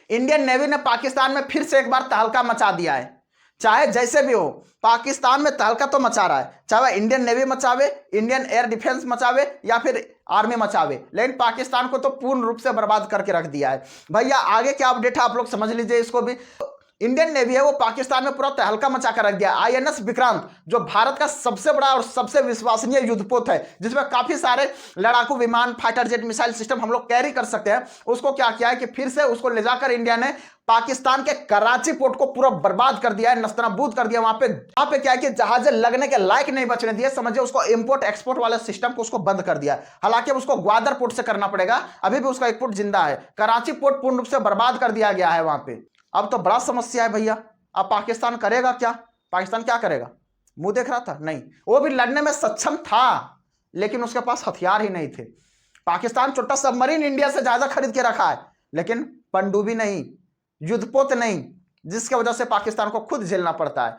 Indian navy ने पाकिस्तान में फिर से एक बार तहलका मचा दिया है। चाहे जैसे भी हो, पाकिस्तान में तहलका तो मचा रहा है, चाहे वह इंडियन नेवी मचावे, इंडियन एयर डिफेंस मचावे या फिर आर्मी मचावे, लेकिन पाकिस्तान को तो पूर्ण रूप से बर्बाद करके रख दिया है। भैया आगे क्या अपडेट है आप लोग समझ लीजिए इसको भी। इंडियन नेवी है वो पाकिस्तान में पूरा तहलका मचा कर रख दिया। आईएनएस विक्रांत जो भारत का सबसे बड़ा और सबसे विश्वसनीय युद्धपोत है, जिसमें काफी सारे लड़ाकू विमान, फाइटर जेट, मिसाइल सिस्टम हम लोग कैरी कर सकते हैं, उसको क्या किया है कि फिर से उसको ले जाकर इंडिया ने पाकिस्तान के कराची पोर्ट को पूरा बर्बाद कर दिया है, नस्तनाबूद कर दिया। वहां पे क्या है कि जहाजें लगने के लायक नहीं बचने दिए, समझिए उसको इंपोर्ट एक्सपोर्ट वाले सिस्टम को उसको बंद कर दिया। हालांकि अब उसको ग्वादर पोर्ट से करना पड़ेगा, अभी भी उसका एक पोर्ट जिंदा है। कराची पोर्ट पूर्ण रूप से बर्बाद कर दिया गया है वहां पे। अब तो बड़ा समस्या है भैया, अब पाकिस्तान करेगा क्या? पाकिस्तान क्या करेगा? मुंह देख रहा था? नहीं, वो भी लड़ने में सक्षम था लेकिन उसके पास हथियार ही नहीं थे। पाकिस्तान छोटा सबमरीन इंडिया से ज्यादा खरीद के रखा है, लेकिन पनडुब्बी नहीं, युद्धपोत नहीं, जिसकी वजह से पाकिस्तान को खुद झेलना पड़ता है।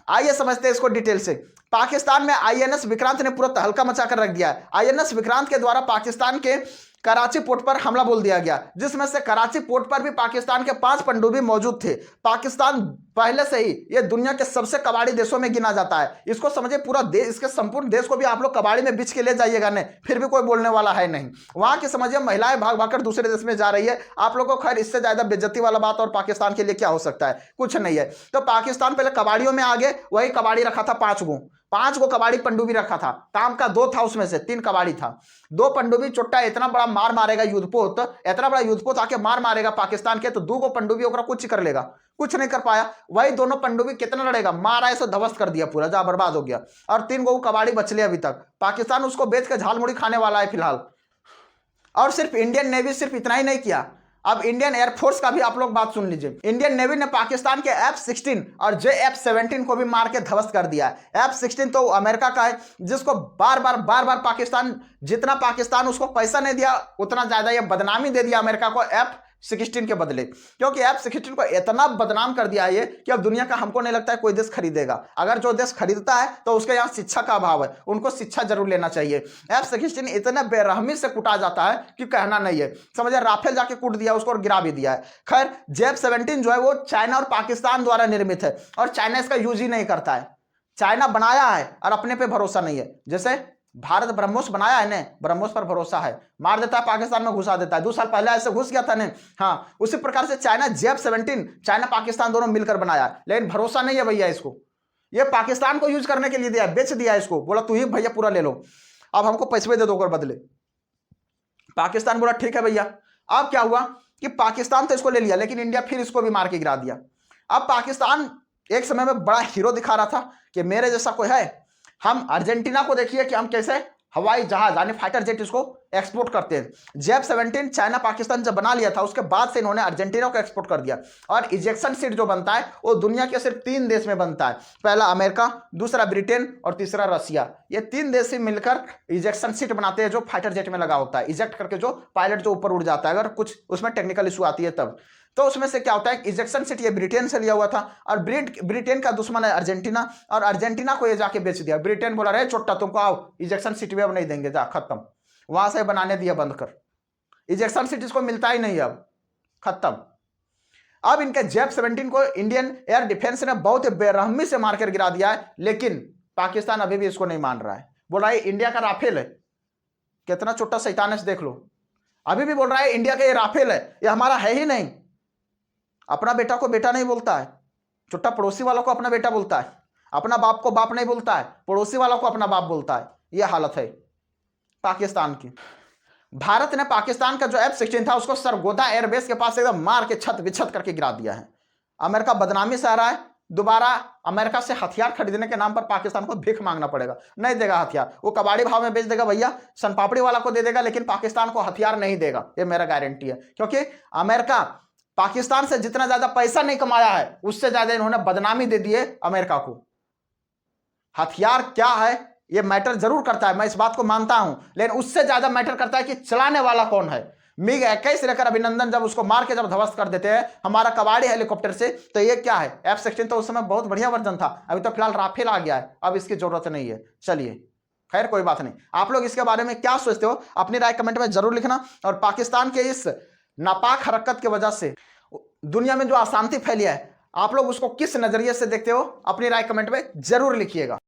आइए समझते हैं इसको डिटेल से। पाकिस्तान में आईएनएस विक्रांत ने पूरा तहलका मचा कर रख दिया है। आईएनएस विक्रांत के द्वारा पाकिस्तान के कराची पोर्ट पर हमला बोल दिया गया, जिसमें से कराची पोर्ट पर भी पाकिस्तान के 5 पनडुब्बी मौजूद थे। पाकिस्तान पहले से ही ये दुनिया के सबसे कबाड़ी देशों में गिना जाता है। इसको समझिए, पूरा देश, इसके संपूर्ण देश को भी आप लोग कबाड़ी में बिछ के ले जाइएगा नहीं, फिर भी कोई बोलने वाला है नहीं। वहां की समझिए महिलाएं भाग भाग कर दूसरे देश में जा रही है। आप लोगों को खैर इससे ज्यादा बेइज्जती वाला बात और पाकिस्तान के लिए क्या हो सकता है? कुछ नहीं है। तो पाकिस्तान पहले कबाड़ियों में आगे वही कबाड़ी रखा था 5 गो कबाड़ी पनडुब्बी रखा था। काम का 2 था, उसमें से 3 कबाड़ी था। 2 पनडुब्बी चोट्टा इतना बड़ा मार मारेगा युद्धपोत, इतना बड़ा युद्धपोत आके मार मारेगा पाकिस्तान के, तो 2 गो पनडुब्बी ओकरा कुछ कर लेगा? कुछ नहीं कर पाया। वही दोनों पनडुब्बी कितना लड़ेगा? मारा ऐसे ध्वस्त कर दिया, पूरा जा बर्बाद हो गया। और 3 गो कबाड़ी बचले अभी तक। पाकिस्तान उसको बेच के झालमुड़ी खाने वाला है फिलहाल। और सिर्फ इंडियन नेवी सिर्फ इतना ही नहीं किया, अब इंडियन एयरफोर्स का भी आप लोग बात सुन लीजिए। इंडियन नेवी ने पाकिस्तान के F-16 और JF-17 को भी मार के ध्वस्त कर दिया। F-16 तो अमेरिका का है, जिसको बार बार पाकिस्तान, जितना पाकिस्तान उसको पैसा नहीं दिया उतना ज्यादा ये बदनामी दे दिया अमेरिका को F-16 के बदले, क्योंकि F-16 को इतना बदनाम कर दिया ये कि अब दुनिया का हमको नहीं लगता है कोई देश खरीदेगा। अगर जो देश खरीदता है तो उसके यहाँ शिक्षा का अभाव है, उनको शिक्षा जरूर लेना चाहिए। F-16 इतने बेरहमी से कुटा जाता है कि कहना नहीं है। समझिए राफेल जाके कूट दिया उसको और गिरा भी दिया है। खैर JF-17 जो है वो चाइना और पाकिस्तान द्वारा निर्मित है और चाइना इसका यूज ही नहीं करता है। चाइना बनाया है और अपने पे भरोसा नहीं है। जैसे भारत ब्रह्मोस बनाया है ने, ब्रह्मोस पर भरोसा है, मार देता है, पाकिस्तान में घुसा देता है। 2 साल पहले ऐसे घुस गया था ने। हाँ, उसी प्रकार से चाइना JF-17 चाइना पाकिस्तान दोनों मिलकर बनाया, लेकिन भरोसा नहीं है भैया इसको। ये पाकिस्तान को यूज करने के लिए दिया, बेच दिया इसको, बोला तू ही भैया पूरा ले लो, अब हमको पैसे दे दो कर बदले। पाकिस्तान बोला ठीक है भैया। अब क्या हुआ कि पाकिस्तान तो इसको ले लिया, लेकिन इंडिया फिर इसको भी मार के गिरा दिया। अब पाकिस्तान एक समय में बड़ा हीरो दिखा रहा था कि मेरे जैसा कोई है। हम अर्जेंटीना को देखिए कि हम कैसे हवाई जहाज यानी फाइटर जेट इसको एक्सपोर्ट करते हैं। JF-17 चाइना पाकिस्तान जब बना लिया था उसके बाद से इन्होंने अर्जेंटीना को एक्सपोर्ट कर दिया। और इजेक्शन सीट जो बनता है वो दुनिया के सिर्फ 3 देश में बनता है, पहला अमेरिका, दूसरा ब्रिटेन और तीसरा रसिया। ये 3 देश ही मिलकर इजेक्शन सीट बनाते हैं जो फाइटर जेट में लगा होता है, इजेक्ट करके जो पायलट जो ऊपर उड़ जाता है, अगर कुछ उसमें टेक्निकल इशू आती है तब। तो उसमें से क्या होता है, इजेक्शन सीट ये ब्रिटेन से लिया हुआ था और ब्रिटेन का दुश्मन है अर्जेंटीना, और अर्जेंटीना को ये जाके बेच दिया। ब्रिटेन बोला रे छोटा तुमको आओ इजेक्शन सीट भी अब नहीं देंगे, जा खत्म, वहां से बनाने दिया बंद कर, इजेक्शन सीट इसको मिलता ही नहीं, अब खत्म। अब इनके JF-17 को इंडियन एयर डिफेंस ने बहुत बेरहमी से मारकर गिरा दिया है, लेकिन पाकिस्तान अभी भी इसको नहीं मान रहा है। बोल रहा है इंडिया का राफेल है, कितना छोटा शैतान है देख लो। अभी भी बोल रहा है इंडिया का ये राफेल है, ये हमारा है ही नहीं। अपना बेटा को बेटा नहीं बोलता है, छोटा पड़ोसी वालों को अपना बेटा बोलता है, अपना बाप को बाप नहीं बोलता है, पड़ोसी वालों को अपना बाप बोलता है। यह हालत है पाकिस्तान की। भारत ने पाकिस्तान का जो F-16 था उसको सरगोदा एयरबेस के पास एकदम मार के छत विछत करके गिरा दिया है। अमेरिका बदनामी से आ रहा है, दोबारा अमेरिका से हथियार खरीदने के नाम पर पाकिस्तान को भीख मांगना पड़ेगा। नहीं देगा हथियार, वो कबाड़ी भाव में बेच देगा भैया, सनपापड़ी वाला को दे देगा, लेकिन पाकिस्तान को हथियार नहीं देगा, ये मेरा गारंटी है। क्योंकि अमेरिका पाकिस्तान से जितना ज्यादा पैसा नहीं कमाया है उससे ज्यादा इन्होंने बदनामी दे दी है अमेरिका को। हथियार क्या है ये मैटर जरूर करता है, मैं इस बात को मानता हूं, लेकिन उससे ज्यादा मैटर करता है कि चलाने वाला कौन है। MiG-21 लेकर अभिनंदन जब उसको मार के जब ध्वस्त कर देते हैं हमारा कबाड़ी हेलीकॉप्टर से, तो ये क्या है, F-16 तो उस समय बहुत बढ़िया वर्जन था, अभी तो फिलहाल राफेल आ गया है, अब इसकी जरूरत नहीं है। चलिए खैर कोई बात नहीं, आप लोग इसके बारे में क्या सोचते हो अपनी राय कमेंट में जरूर लिखना। और पाकिस्तान के इस नापाक हरकत की वजह से दुनिया में जो अशांति फैली है, आप लोग उसको किस नजरिए से देखते हो? अपनी राय कमेंट में जरूर लिखिएगा।